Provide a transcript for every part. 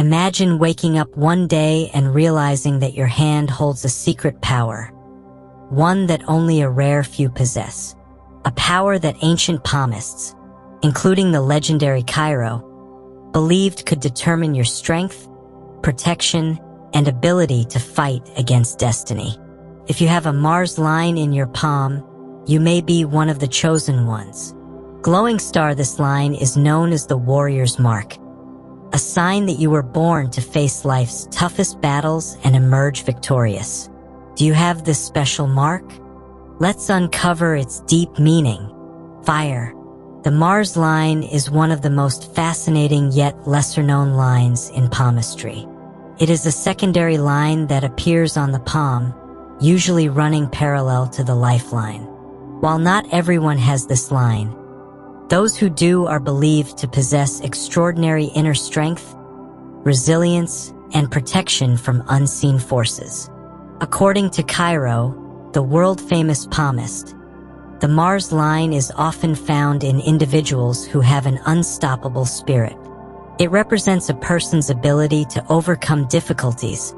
Imagine waking up one day and realizing that your hand holds a secret power, one that only a rare few possess. A power that ancient palmists, including the legendary Cheiro, believed could determine your strength, protection, and ability to fight against destiny. If you have a Mars line in your palm, you may be one of the chosen ones. Glowing star, this line is known as the warrior's mark, a sign that you were born to face life's toughest battles and emerge victorious. Do you have this special mark? Let's uncover its deep meaning. Fire. The Mars line is one of the most fascinating yet lesser-known lines in palmistry. It is a secondary line that appears on the palm, usually running parallel to the lifeline. While not everyone has this line, those who do are believed to possess extraordinary inner strength, resilience, and protection from unseen forces. According to Cheiro, the world-famous palmist, the Mars line is often found in individuals who have an unstoppable spirit. It represents a person's ability to overcome difficulties,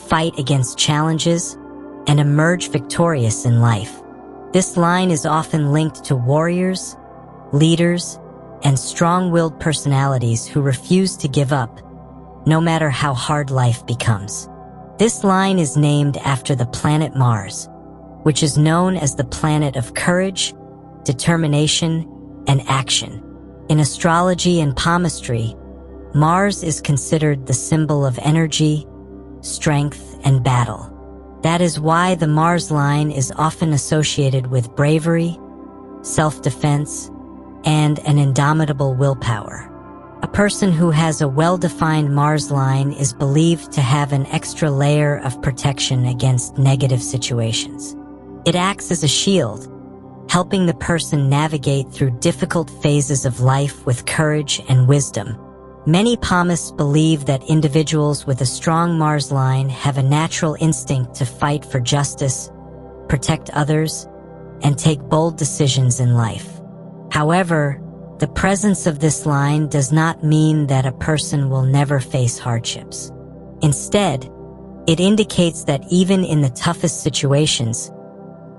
fight against challenges, and emerge victorious in life. This line is often linked to warriors, leaders, and strong-willed personalities who refuse to give up, no matter how hard life becomes. This line is named after the planet Mars, which is known as the planet of courage, determination, and action. In astrology and palmistry, Mars is considered the symbol of energy, strength, and battle. That is why the Mars line is often associated with bravery, self-defense, and an indomitable willpower. A person who has a well-defined Mars line is believed to have an extra layer of protection against negative situations. It acts as a shield, helping the person navigate through difficult phases of life with courage and wisdom. Many palmists believe that individuals with a strong Mars line have a natural instinct to fight for justice, protect others, and take bold decisions in life. However, the presence of this line does not mean that a person will never face hardships. Instead, it indicates that even in the toughest situations,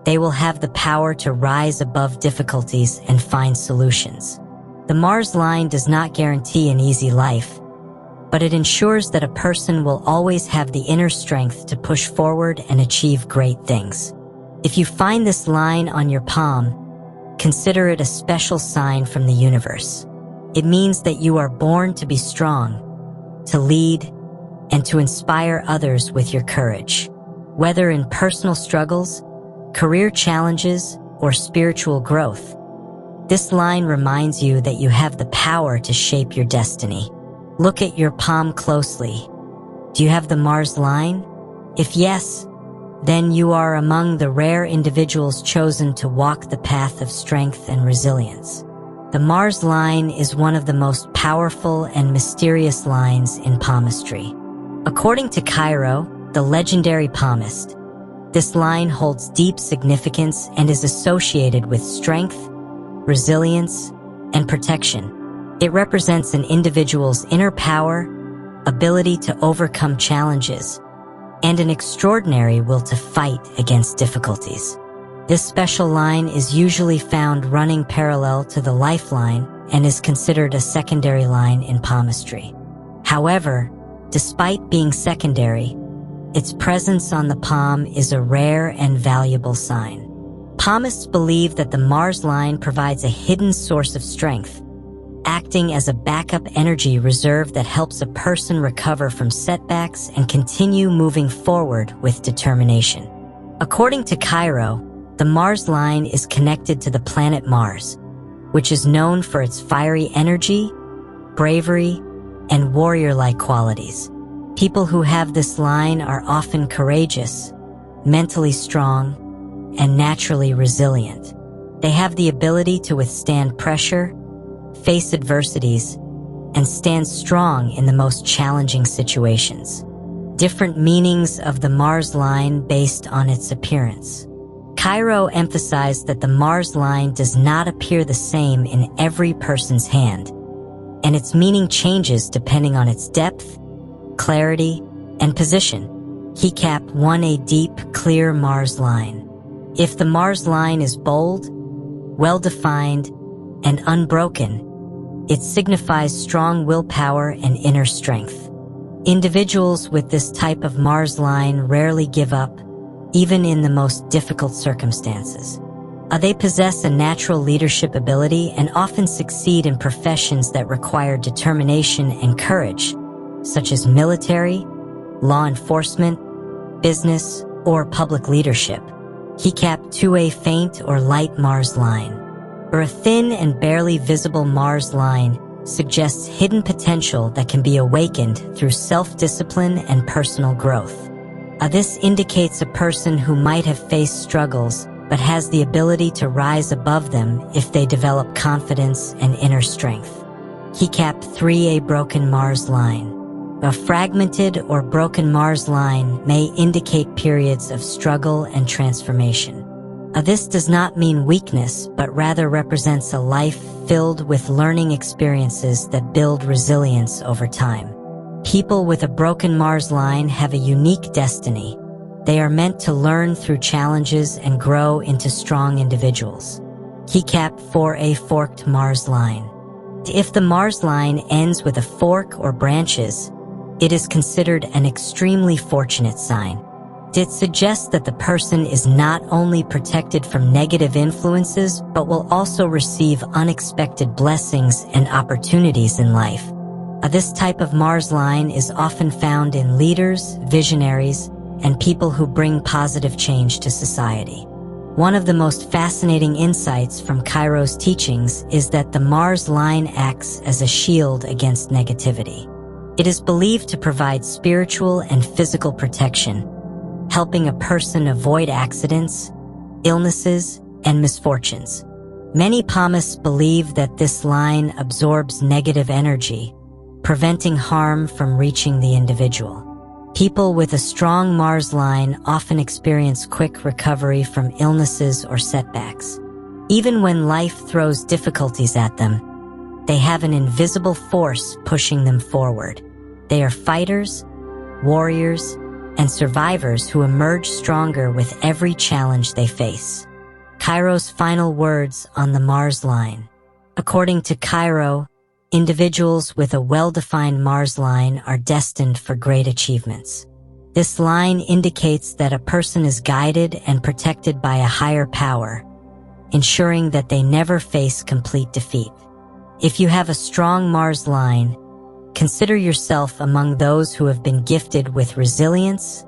they will have the power to rise above difficulties and find solutions. The Mars line does not guarantee an easy life, but it ensures that a person will always have the inner strength to push forward and achieve great things. If you find this line on your palm, consider it a special sign from the universe. It means that you are born to be strong, to lead, and to inspire others with your courage. Whether in personal struggles, career challenges, or spiritual growth, this line reminds you that you have the power to shape your destiny. Look at your palm closely. Do you have the Mars line? If yes, then you are among the rare individuals chosen to walk the path of strength and resilience. The Mars line is one of the most powerful and mysterious lines in palmistry. According to Cheiro, the legendary palmist, this line holds deep significance and is associated with strength, resilience, and protection. It represents an individual's inner power, ability to overcome challenges, and an extraordinary will to fight against difficulties. This special line is usually found running parallel to the lifeline and is considered a secondary line in palmistry. However, despite being secondary, its presence on the palm is a rare and valuable sign. Palmists believe that the Mars line provides a hidden source of strength, acting as a backup energy reserve that helps a person recover from setbacks and continue moving forward with determination. According to Cheiro, the Mars line is connected to the planet Mars, which is known for its fiery energy, bravery, and warrior-like qualities. People who have this line are often courageous, mentally strong, and naturally resilient. They have the ability to withstand pressure, face adversities, and stand strong in the most challenging situations. Different meanings of the Mars line based on its appearance. Cheiro emphasized that the Mars line does not appear the same in every person's hand, and its meaning changes depending on its depth, clarity, and position. Keycap 1. A deep, clear Mars line. If the Mars line is bold, well-defined, and unbroken, it signifies strong willpower and inner strength. Individuals with this type of Mars line rarely give up, even in the most difficult circumstances. They possess a natural leadership ability and often succeed in professions that require determination and courage, such as military, law enforcement, business, or public leadership. Keycap 2. A faint or light Mars line, or a thin and barely visible Mars line, suggests hidden potential that can be awakened through self-discipline and personal growth. This indicates a person who might have faced struggles but has the ability to rise above them if they develop confidence and inner strength. Keycap 3. A broken Mars line. A fragmented or broken Mars line may indicate periods of struggle and transformation. This does not mean weakness, but rather represents a life filled with learning experiences that build resilience over time. People with a broken Mars line have a unique destiny. They are meant to learn through challenges and grow into strong individuals. Keycap 4. A forked Mars line. If the Mars line ends with a fork or branches, it is considered an extremely fortunate sign. It suggests that the person is not only protected from negative influences, but will also receive unexpected blessings and opportunities in life. This type of Mars line is often found in leaders, visionaries, and people who bring positive change to society. One of the most fascinating insights from Cheiro's teachings is that the Mars line acts as a shield against negativity. It is believed to provide spiritual and physical protection, helping a person avoid accidents, illnesses, and misfortunes. Many palmists believe that this line absorbs negative energy, preventing harm from reaching the individual. People with a strong Mars line often experience quick recovery from illnesses or setbacks. Even when life throws difficulties at them, they have an invisible force pushing them forward. They are fighters, warriors, and survivors who emerge stronger with every challenge they face. Cheiro's final words on the Mars line. According to Cheiro, individuals with a well-defined Mars line are destined for great achievements. This line indicates that a person is guided and protected by a higher power, ensuring that they never face complete defeat. If you have a strong Mars line, consider yourself among those who have been gifted with resilience,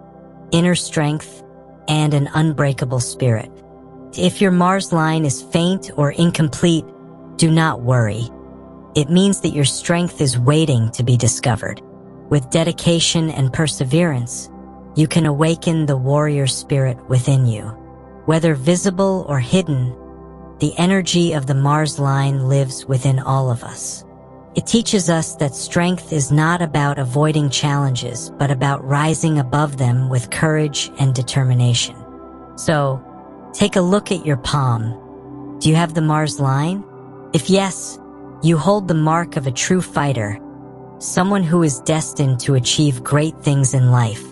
inner strength, and an unbreakable spirit. If your Mars line is faint or incomplete, do not worry. It means that your strength is waiting to be discovered. With dedication and perseverance, you can awaken the warrior spirit within you. Whether visible or hidden, the energy of the Mars line lives within all of us. It teaches us that strength is not about avoiding challenges, but about rising above them with courage and determination. So, take a look at your palm. Do you have the Mars line? If yes, you hold the mark of a true fighter, someone who is destined to achieve great things in life.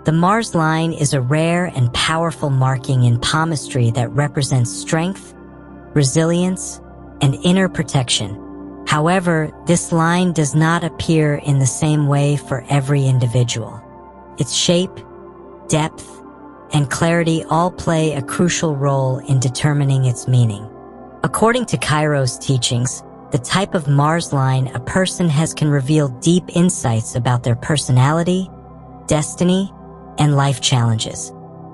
The Mars line is a rare and powerful marking in palmistry that represents strength, resilience, and inner protection. However, this line does not appear in the same way for every individual. Its shape, depth, and clarity all play a crucial role in determining its meaning. According to Cheiro's teachings, the type of Mars line a person has can reveal deep insights about their personality, destiny, and life challenges.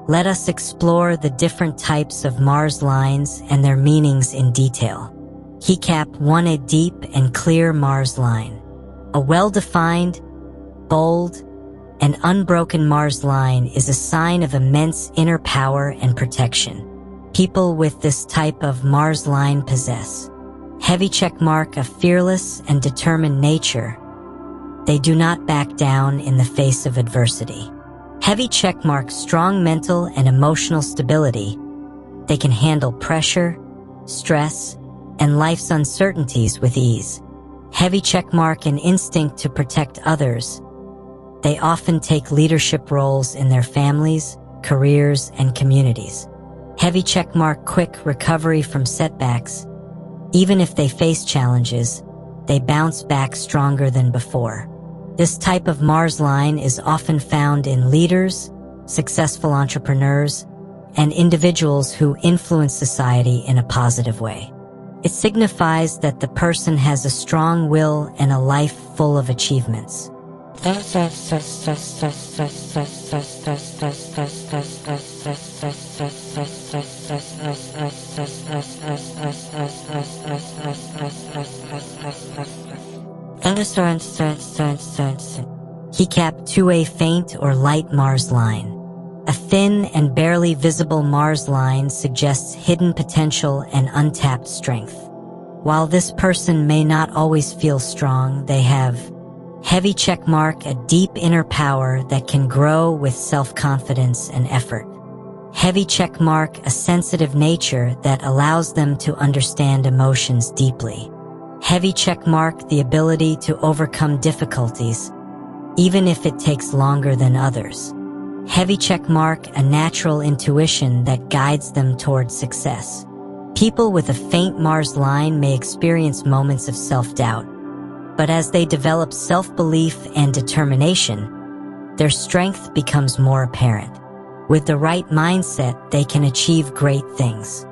Let us explore the different types of Mars lines and their meanings in detail. Keycap 1. A deep and clear Mars line. A well-defined, bold, and unbroken Mars line is a sign of immense inner power and protection. People with this type of Mars line possess heavy checkmark of fearless and determined nature. They do not back down in the face of adversity. Heavy checkmark strong mental and emotional stability. They can handle pressure, stress, and life's uncertainties with ease. Heavy checkmark an instinct to protect others. They often take leadership roles in their families, careers, and communities. Heavy checkmark quick recovery from setbacks. Even if they face challenges, they bounce back stronger than before. This type of Mars line is often found in leaders, successful entrepreneurs, and individuals who influence society in a positive way. It signifies that the person has a strong will and a life full of achievements. Keycap 2A faint or light Mars line. A thin and barely visible Mars line suggests hidden potential and untapped strength. While this person may not always feel strong, they have heavy checkmark, a deep inner power that can grow with self-confidence and effort. Heavy checkmark, a sensitive nature that allows them to understand emotions deeply. Heavy checkmark, the ability to overcome difficulties, even if it takes longer than others. Heavy checkmark, a natural intuition that guides them towards success. People with a faint Mars line may experience moments of self-doubt, but as they develop self-belief and determination, their strength becomes more apparent. With the right mindset, they can achieve great things.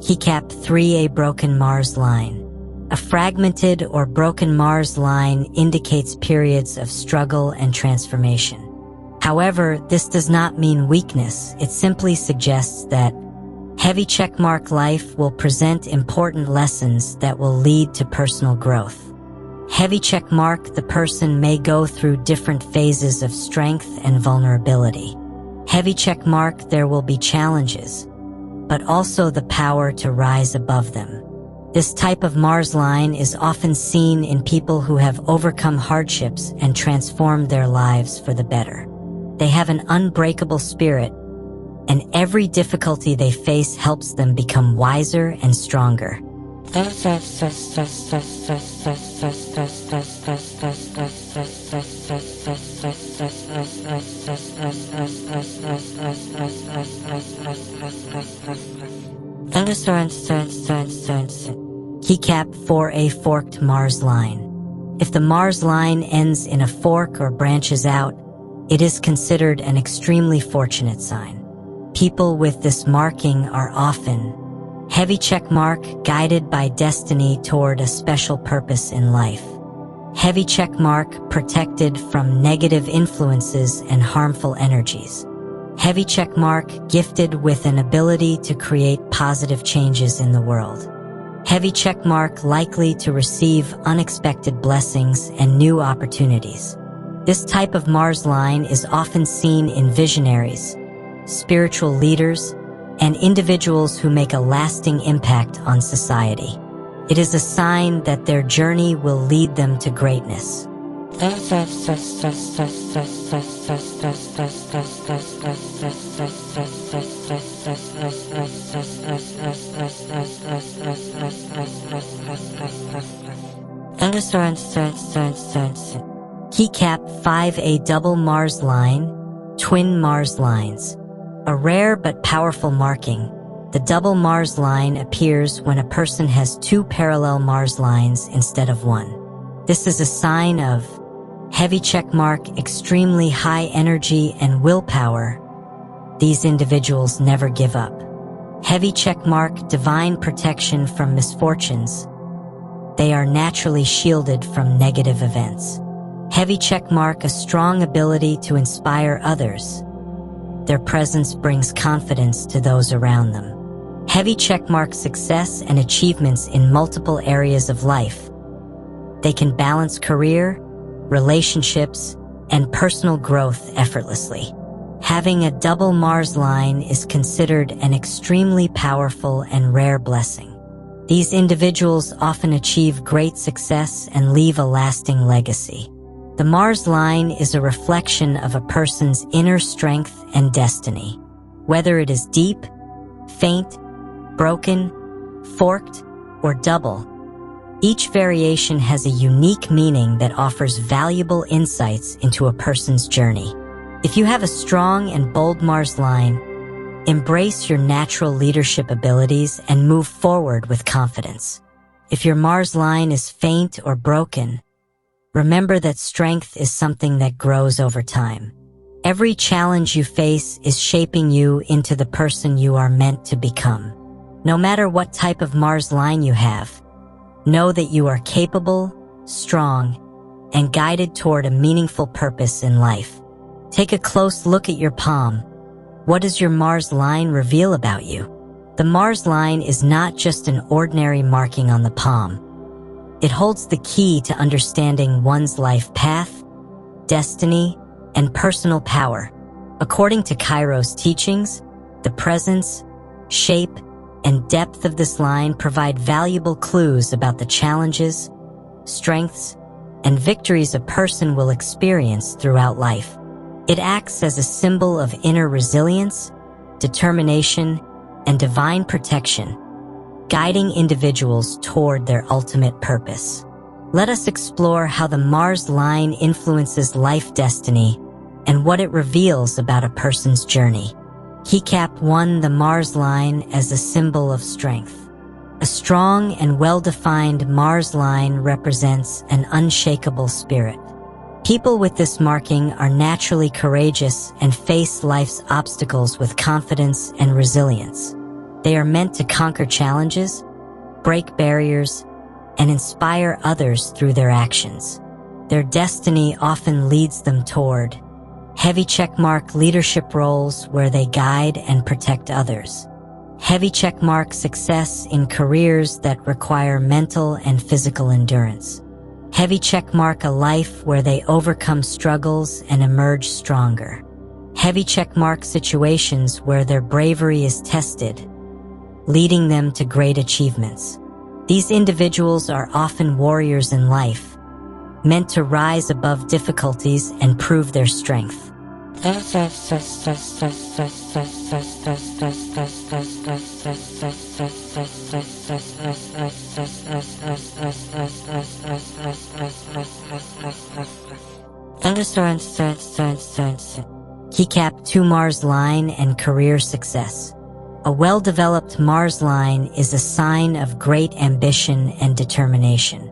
Keycap 3A broken Mars line. A fragmented or broken Mars line indicates periods of struggle and transformation. However, this does not mean weakness. It simply suggests that heavy checkmark life will present important lessons that will lead to personal growth. Heavy checkmark, the person may go through different phases of strength and vulnerability. Heavy checkmark, there will be challenges, but also the power to rise above them. This type of Mars line is often seen in people who have overcome hardships and transformed their lives for the better. They have an unbreakable spirit, and every difficulty they face helps them become wiser and stronger. Keycap 4A forked Mars line. If the Mars line ends in a fork or branches out, it is considered an extremely fortunate sign. People with this marking are often heavy checkmark, guided by destiny toward a special purpose in life. Heavy checkmark, protected from negative influences and harmful energies. Heavy checkmark, gifted with an ability to create positive changes in the world. Heavy checkmark, likely to receive unexpected blessings and new opportunities. This type of Mars line is often seen in visionaries, spiritual leaders, and individuals who make a lasting impact on society. It is a sign that their journey will lead them to greatness. Keycap 5A double Mars line, twin Mars lines. A rare but powerful marking, the double Mars line appears when a person has two parallel Mars lines instead of one. This is a sign of heavy checkmark, extremely high energy and willpower. These individuals never give up. Heavy checkmark, divine protection from misfortunes. They are naturally shielded from negative events. Heavy checkmark, a strong ability to inspire others. Their presence brings confidence to those around them. Heavy checkmark, success and achievements in multiple areas of life. They can balance career, relationships, and personal growth effortlessly. Having a double Mars line is considered an extremely powerful and rare blessing. These individuals often achieve great success and leave a lasting legacy. The Mars line is a reflection of a person's inner strength and destiny. Whether it is deep, faint, broken, forked, or double, each variation has a unique meaning that offers valuable insights into a person's journey. If you have a strong and bold Mars line, embrace your natural leadership abilities and move forward with confidence. If your Mars line is faint or broken, remember that strength is something that grows over time. Every challenge you face is shaping you into the person you are meant to become. No matter what type of Mars line you have, know that you are capable, strong, and guided toward a meaningful purpose in life. Take a close look at your palm. What does your Mars line reveal about you? The Mars line is not just an ordinary marking on the palm. It holds the key to understanding one's life path, destiny, and personal power. According to Cheiro's teachings, the presence, shape, and depth of this line provide valuable clues about the challenges, strengths, and victories a person will experience throughout life. It acts as a symbol of inner resilience, determination, and divine protection, guiding individuals toward their ultimate purpose. Let us explore how the Mars line influences life destiny and what it reveals about a person's journey. Keycap 1. The Mars line as a symbol of strength. A strong and well-defined Mars line represents an unshakable spirit. People with this marking are naturally courageous and face life's obstacles with confidence and resilience. They are meant to conquer challenges, break barriers, and inspire others through their actions. Their destiny often leads them toward heavy checkmark leadership roles where they guide and protect others. Heavy checkmark success in careers that require mental and physical endurance. Heavy checkmark a life where they overcome struggles and emerge stronger. Heavy checkmark situations where their bravery is tested, leading them to great achievements. These individuals are often warriors in life, meant to rise above difficulties and prove their strength. Keycap 2. Mars line and career success. A well-developed Mars line is a sign of great ambition and determination.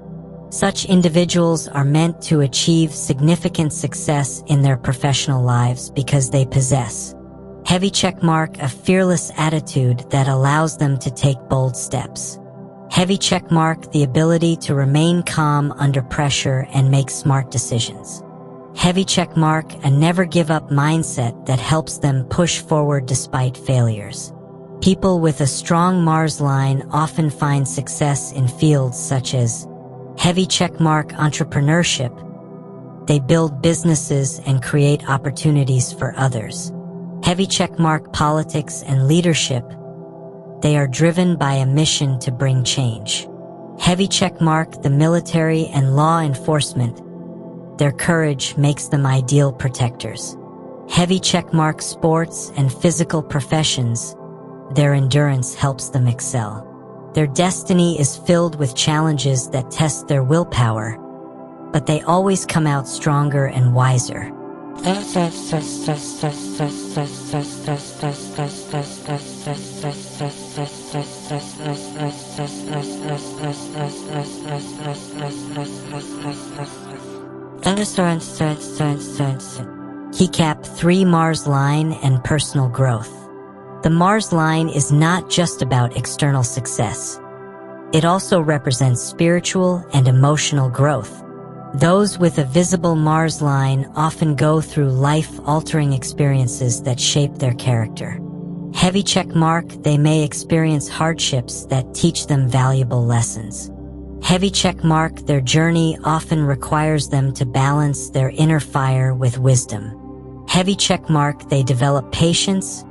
Such individuals are meant to achieve significant success in their professional lives because they possess heavy checkmark, a fearless attitude that allows them to take bold steps. Heavy checkmark, the ability to remain calm under pressure and make smart decisions. Heavy checkmark, a never-give-up mindset that helps them push forward despite failures. People with a strong Mars line often find success in fields such as heavy checkmark entrepreneurship. They build businesses and create opportunities for others. Heavy checkmark politics and leadership. They are driven by a mission to bring change. Heavy checkmark the military and law enforcement. Their courage makes them ideal protectors. Heavy checkmark sports and physical professions. Their endurance helps them excel. Their destiny is filled with challenges that test their willpower, but they always come out stronger and wiser. Keycap 3. Mars line and personal growth. The Mars line is not just about external success. It also represents spiritual and emotional growth. Those with a visible Mars line often go through life-altering experiences that shape their character. Heavy checkmark, they may experience hardships that teach them valuable lessons. Heavy checkmark, their journey often requires them to balance their inner fire with wisdom. Heavy checkmark, they develop patience,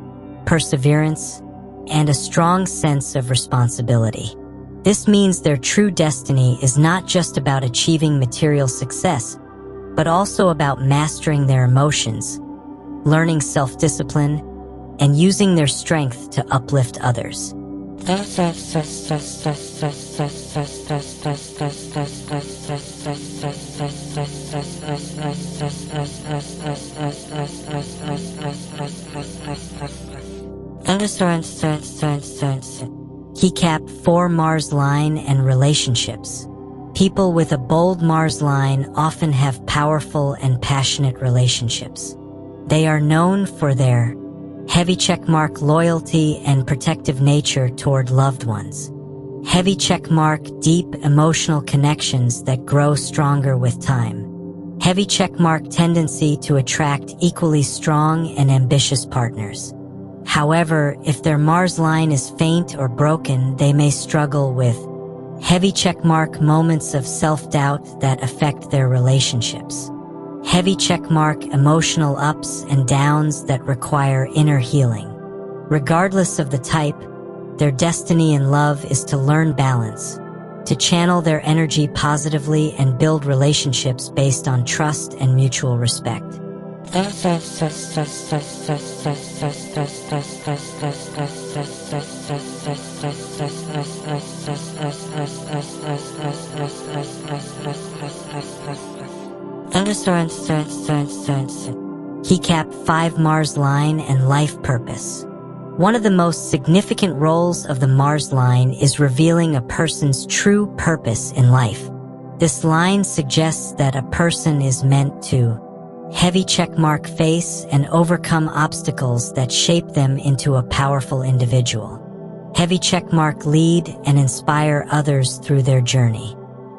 perseverance, and a strong sense of responsibility. This means their true destiny is not just about achieving material success, but also about mastering their emotions, learning self-discipline, and using their strength to uplift others. Keycap 4 Mars line and relationships. People with a bold Mars line often have powerful and passionate relationships. They are known for their heavy checkmark loyalty and protective nature toward loved ones. Heavy checkmark deep emotional connections that grow stronger with time. Heavy checkmark tendency to attract equally strong and ambitious partners. However, if their Mars line is faint or broken, they may struggle with heavy checkmark moments of self-doubt that affect their relationships. Heavy checkmark emotional ups and downs that require inner healing. Regardless of the type, their destiny in love is to learn balance, to channel their energy positively and build relationships based on trust and mutual respect. Keycap 5 Mars line and life purpose. One of the most significant roles of the Mars line is revealing a person's true purpose in life. This line suggests that a person is meant to heavy checkmark face and overcome obstacles that shape them into a powerful individual. Heavy checkmark lead and inspire others through their journey.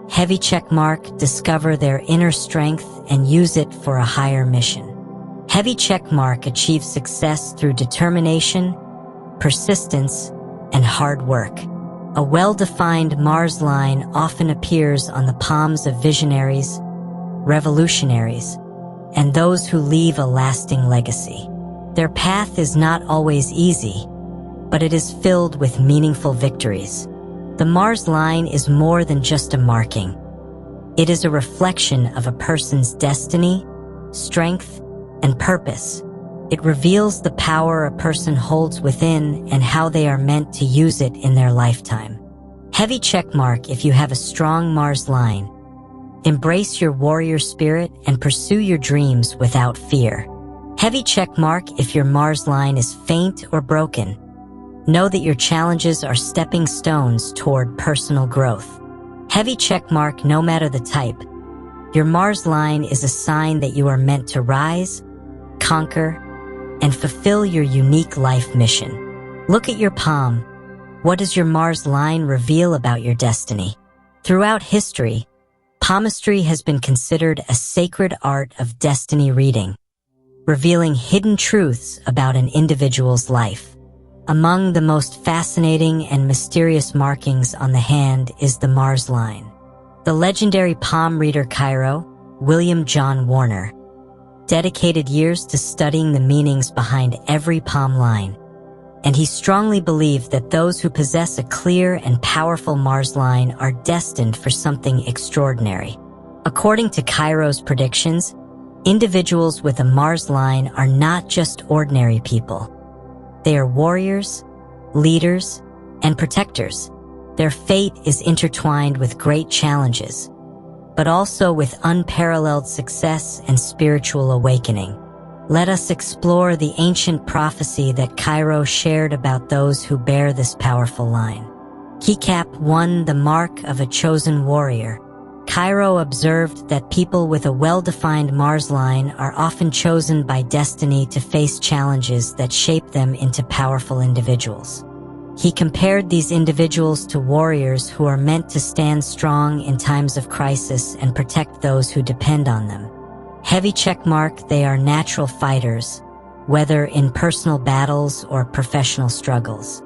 Heavy checkmark discover their inner strength and use it for a higher mission. Heavy checkmark achieve success through determination, persistence, and hard work. A well-defined Mars line often appears on the palms of visionaries, revolutionaries, and those who leave a lasting legacy. Their path is not always easy, but it is filled with meaningful victories. The Mars line is more than just a marking. It is a reflection of a person's destiny, strength, and purpose. It reveals the power a person holds within and how they are meant to use it in their lifetime. Heavy checkmark if you have a strong Mars line. Embrace your warrior spirit and pursue your dreams without fear. Heavy checkmark if your Mars line is faint or broken. Know that your challenges are stepping stones toward personal growth. Heavy checkmark no matter the type. Your Mars line is a sign that you are meant to rise, conquer, and fulfill your unique life mission. Look at your palm. What does your Mars line reveal about your destiny? Throughout history, palmistry has been considered a sacred art of destiny reading, revealing hidden truths about an individual's life. Among the most fascinating and mysterious markings on the hand is the Mars line. The legendary palm reader Cheiro, William John Warner, dedicated years to studying the meanings behind every palm line, and he strongly believed that those who possess a clear and powerful Mars line are destined for something extraordinary. According to Cheiro's predictions, individuals with a Mars line are not just ordinary people. They are warriors, leaders, and protectors. Their fate is intertwined with great challenges, but also with unparalleled success and spiritual awakening. Let us explore the ancient prophecy that Cheiro shared about those who bear this powerful line. Keycap 1 The mark of a chosen warrior. Cheiro observed that people with a well-defined Mars line are often chosen by destiny to face challenges that shape them into powerful individuals. He compared these individuals to warriors who are meant to stand strong in times of crisis and protect those who depend on them. Heavy checkmark, they are natural fighters, whether in personal battles or professional struggles.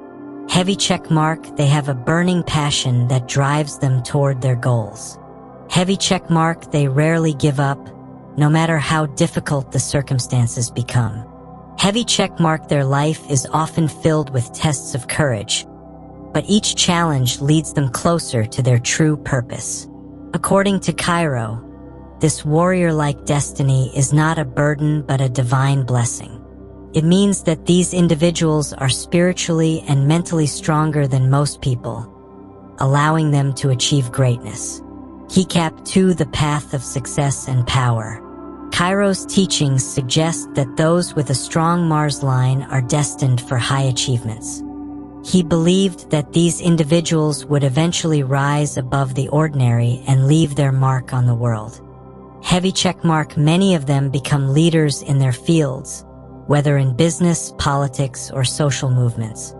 Heavy checkmark, they have a burning passion that drives them toward their goals. Heavy checkmark, they rarely give up, no matter how difficult the circumstances become. Heavy checkmark, their life is often filled with tests of courage, but each challenge leads them closer to their true purpose. According to Cheiro, This warrior-like destiny is not a burden but a divine blessing. It means that these individuals are spiritually and mentally stronger than most people, allowing them to achieve greatness. Keycap 2: The Path of Success and Power. Cheiro's teachings suggest that those with a strong Mars line are destined for high achievements. He believed that these individuals would eventually rise above the ordinary and leave their mark on the world. Heavy checkmark: Many of them become leaders in their fields, whether in business, politics, or social movements.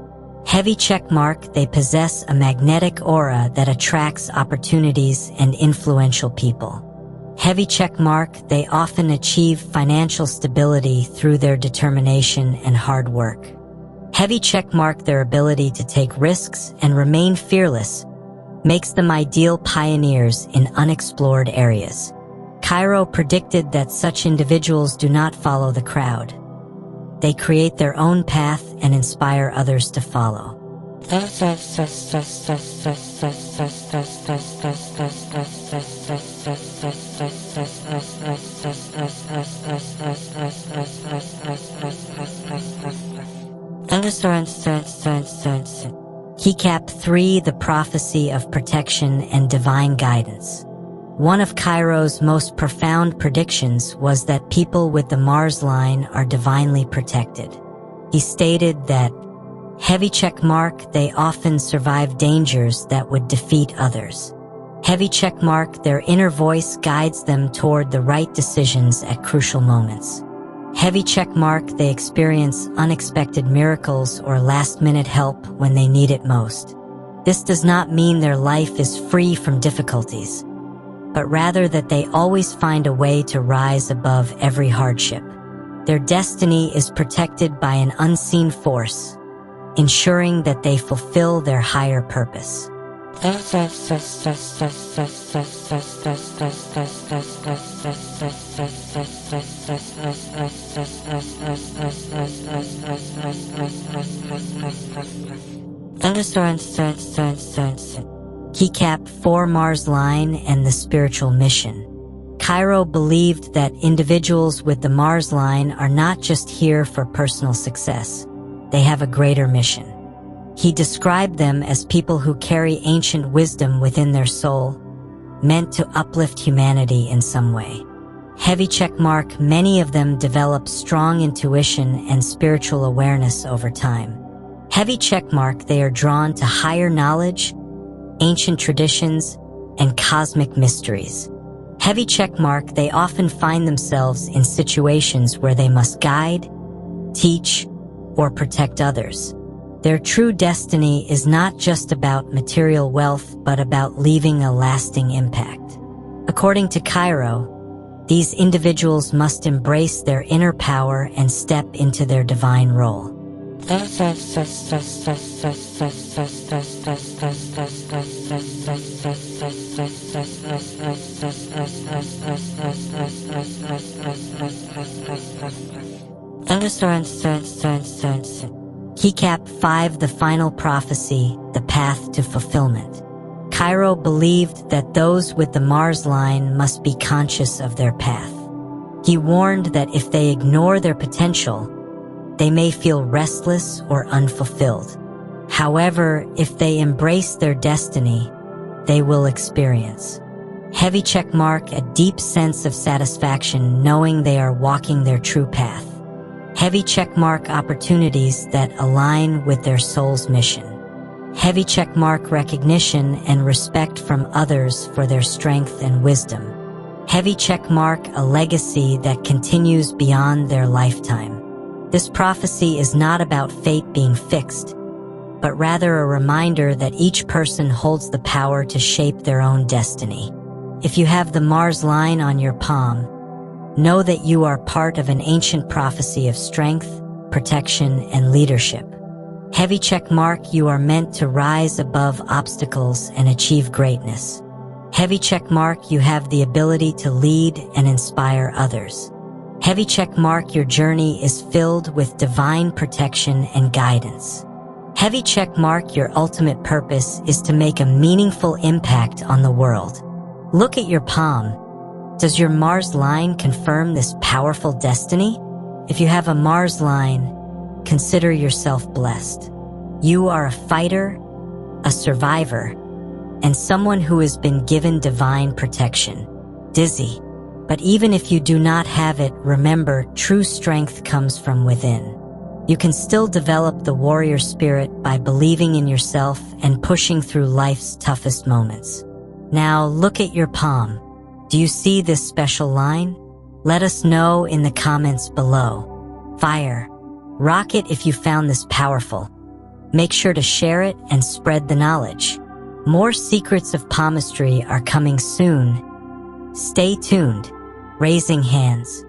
Heavy checkmark: They possess a magnetic aura that attracts opportunities and influential people. Heavy checkmark: They often achieve financial stability through their determination and hard work. Heavy checkmark: Their ability to take risks and remain fearless makes them ideal pioneers in unexplored areas. Cheiro predicted that such individuals do not follow the crowd. They create their own path and inspire others to follow. Keycap 3: The Prophecy of Protection and Divine Guidance. One of Cheiro's most profound predictions was that people with the Mars line are divinely protected. He stated that, heavy checkmark: They often survive dangers that would defeat others. Heavy checkmark: Their inner voice guides them toward the right decisions at crucial moments. Heavy checkmark: They experience unexpected miracles or last-minute help when they need it most. This does not mean their life is free from difficulties, but rather that they always find a way to rise above every hardship. Their destiny is protected by an unseen force, ensuring that they fulfill their higher purpose. Keycap 4: Mars line and the Spiritual Mission. Cheiro believed that individuals with the Mars line are not just here for personal success. They have a greater mission. He described them as people who carry ancient wisdom within their soul, meant to uplift humanity in some way. Heavy checkmark: Many of them develop strong intuition and spiritual awareness over time. Heavy checkmark: They are drawn to higher knowledge, ancient traditions, and cosmic mysteries. Heavy checkmark: They often find themselves in situations where they must guide, teach, or protect others. Their true destiny is not just about material wealth but about leaving a lasting impact. According to Cheiro, these individuals must embrace their inner power and step into their divine role. Keycap 5: The Final Prophecy, the Path to Fulfillment. Cheiro believed that those with the Mars line must be conscious of their path. He warned that if they ignore their potential, they may feel restless or unfulfilled. However, if they embrace their destiny, they will experience heavy checkmark: a deep sense of satisfaction knowing they are walking their true path. Heavy checkmark: opportunities that align with their soul's mission. Heavy checkmark: recognition and respect from others for their strength and wisdom. Heavy checkmark: a legacy that continues beyond their lifetime. This prophecy is not about fate being fixed, but rather a reminder that each person holds the power to shape their own destiny. If you have the Mars line on your palm, know that you are part of an ancient prophecy of strength, protection, and leadership. Heavy checkmark: You are meant to rise above obstacles and achieve greatness. Heavy checkmark: You have the ability to lead and inspire others. Heavy checkmark: Your journey is filled with divine protection and guidance. Heavy checkmark: Your ultimate purpose is to make a meaningful impact on the world. Look at your palm. Does your Mars line confirm this powerful destiny? If you have a Mars line, consider yourself blessed. You are a fighter, a survivor, and someone who has been given divine protection. Dizzy. But even if you do not have it, remember, true strength comes from within. You can still develop the warrior spirit by believing in yourself and pushing through life's toughest moments. Now look at your palm. Do you see this special line? Let us know in the comments below. Fire. Rock it if you found this powerful. Make sure to share it and spread the knowledge. More secrets of palmistry are coming soon. Stay tuned. Raising hands.